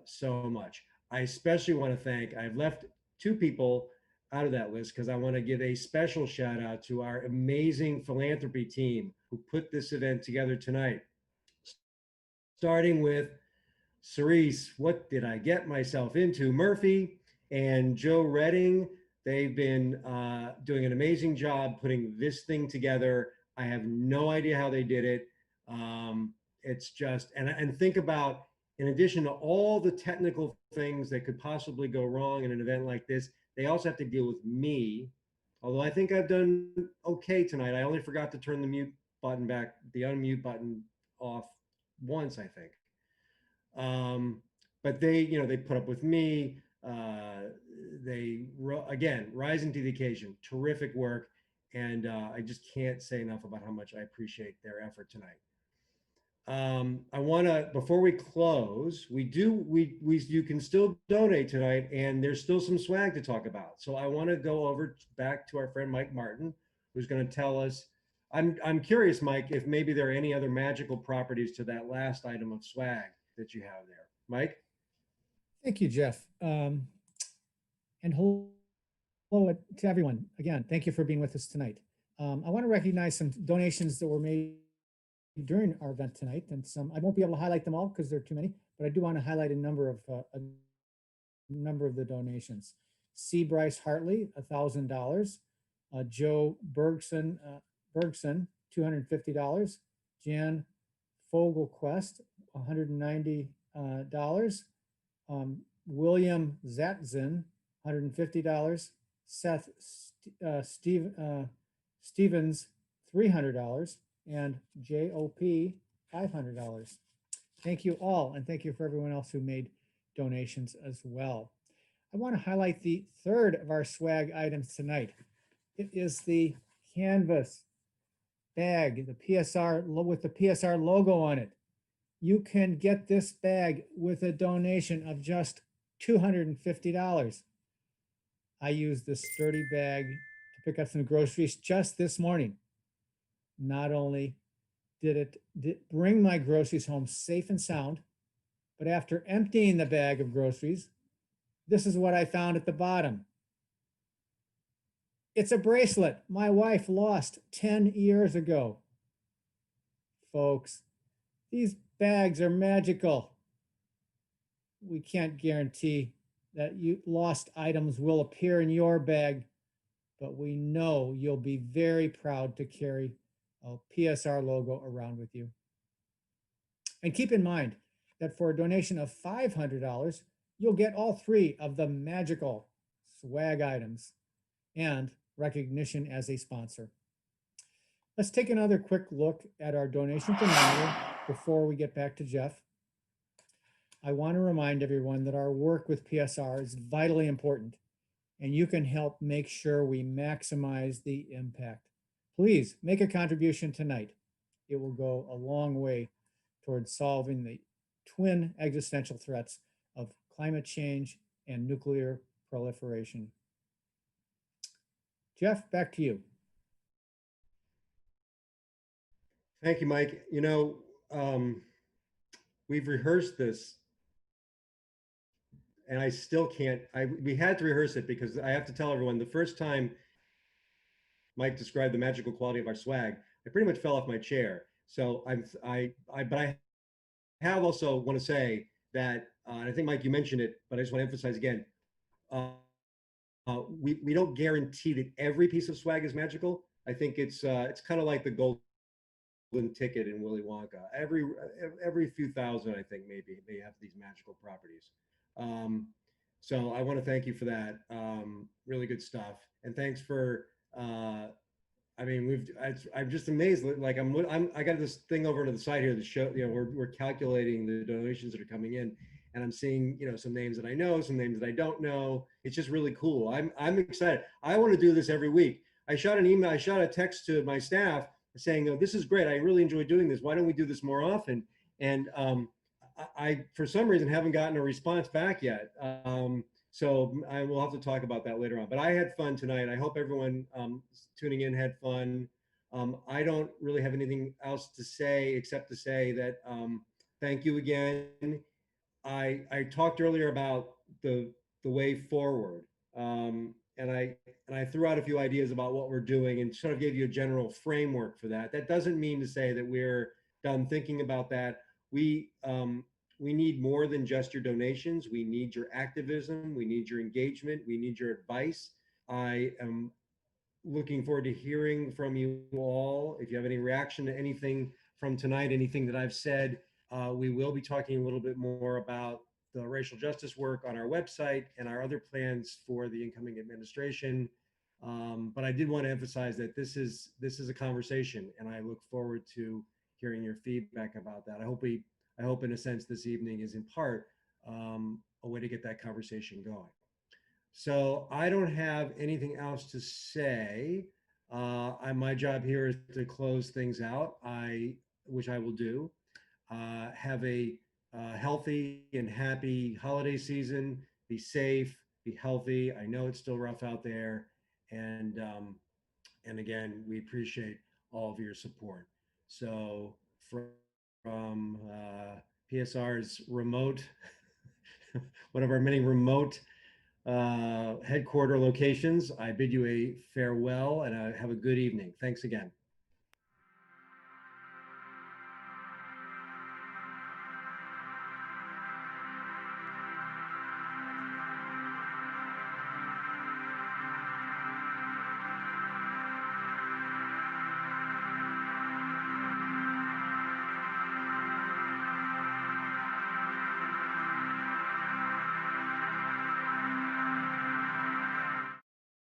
so much. I especially want to thank, I've left two people out of that list because I want to give a special shout out to our amazing philanthropy team who put this event together tonight. Starting with Cerise, what did I get myself into? Murphy and Joe Redding, they've been doing an amazing job putting this thing together. I have no idea how they did it. It's just, and think about, in addition to all the technical things that could possibly go wrong in an event like this, they also have to deal with me. Although I think I've done okay tonight. I only forgot to turn the mute button back, the unmute button off once, I think. But they put up with me. Again, rising to the occasion, terrific work. And I just can't say enough about how much I appreciate their effort tonight. I want to, before we close, you can still donate tonight, and there's still some swag to talk about. So I want to go back to our friend Mike Martin, who's going to tell us. I'm curious, Mike, if maybe there are any other magical properties to that last item of swag that you have there. Mike? Thank you, Jeff. And hello to everyone. Again, thank you for being with us tonight. I want to recognize some donations that were made during our event tonight, and I won't be able to highlight them all because there are too many, but I do want to highlight a number of the donations. C. Bryce Hartley, $1,000. Joe Bergson, $250. Jan Fogelquist, $190. William Zatzin, $150. Seth Stevens, $300. And JOP, $500. Thank you all, and thank you for everyone else who made donations as well. I want to highlight the third of our swag items tonight. It is the canvas bag, the PSR with the PSR logo on it. You can get this bag with a donation of just $250. I used this sturdy bag to pick up some groceries just this morning. Not only did it bring my groceries home safe and sound, but after emptying the bag of groceries, this is what I found at the bottom. It's a bracelet my wife lost 10 years ago. Folks, these bags are magical. We can't guarantee that lost items will appear in your bag, but we know you'll be very proud to carry a PSR logo around with you. And keep in mind that for a donation of $500, you'll get all 3 of the magical swag items and recognition as a sponsor. Let's take another quick look at our donation thermometer before we get back to Jeff. I want to remind everyone that our work with PSR is vitally important, and you can help make sure we maximize the impact. Please make a contribution tonight. It will go a long way towards solving the twin existential threats of climate change and nuclear proliferation. Jeff, back to you. Thank you, Mike. You know, we've rehearsed this, and I still can't. We had to rehearse it because I have to tell everyone the first time Mike described the magical quality of our swag, I pretty much fell off my chair. So but I have also want to say that, and I think Mike, you mentioned it, but I just want to emphasize again, we don't guarantee that every piece of swag is magical. I think it's kind of like the golden ticket in Willy Wonka. Every few thousand, I think maybe they have these magical properties. So I want to thank you for that. Really good stuff, and thanks for. I mean, I'm just amazed. Like I got this thing over to the side here that show, you know, we're calculating the donations that are coming in, and I'm seeing, you know, some names that I know, some names that I don't know. It's just really cool. I'm excited. I want to do this every week. I shot a text to my staff saying, oh, this is great. I really enjoy doing this. Why don't we do this more often? And I for some reason haven't gotten a response back yet. So I will have to talk about that later on. But I had fun tonight. I hope everyone tuning in had fun. I don't really have anything else to say except to say that thank you again. I talked earlier about the way forward, and I threw out a few ideas about what we're doing and sort of gave you a general framework for that. That doesn't mean to say that we're done thinking about that. We need more than just your donations. We need your activism. We need your engagement. We need your advice. I am looking forward to hearing from you all. If you have any reaction to anything from tonight, anything that I've said, we will be talking a little bit more about the racial justice work on our website and our other plans for the incoming administration. But I did want to emphasize that this is a conversation, and I look forward to hearing your feedback about that. I hope in a sense this evening is in part a way to get that conversation going. So I don't have anything else to say. My job here is to close things out, which I will do. Have a healthy and happy holiday season. Be safe, be healthy. I know it's still rough out there. And again, we appreciate all of your support. So from PSR's remote, one of our many remote headquarter locations, I bid you a farewell and have a good evening. Thanks again.